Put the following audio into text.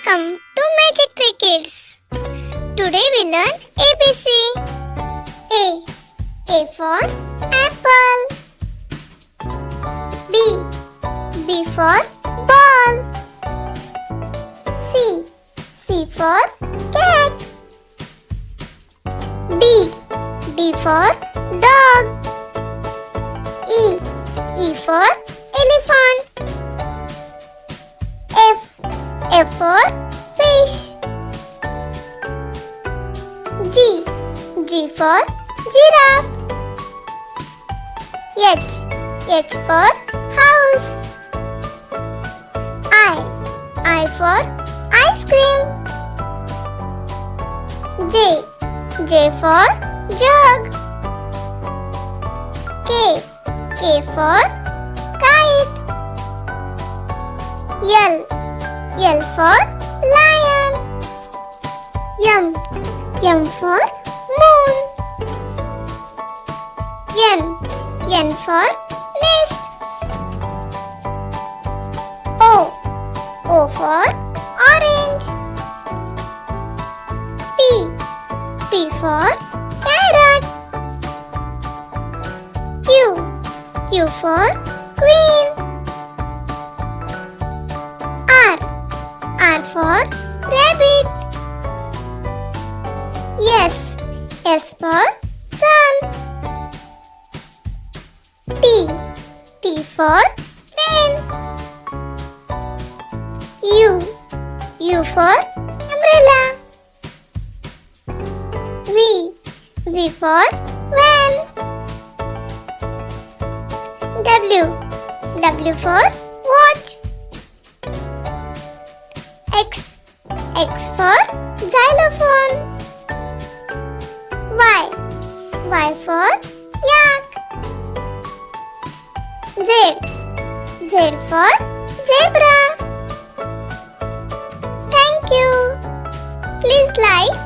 Welcome to Magic Tree Kids. Today we learn ABC. A for apple. B for ball. C for cat. D for dog. E for elephant. F for fish. G for giraffe. H for house. I for ice cream. J for jug. K for kite. L for lion. M for moon. N for nest. O for orange. P for parrot. Q for queen. R for rabbit. S for sun. T for pen. U for umbrella. V for van. W for watch. X for xylophone. Y for yak. Z for zebra. Thank you. Please like,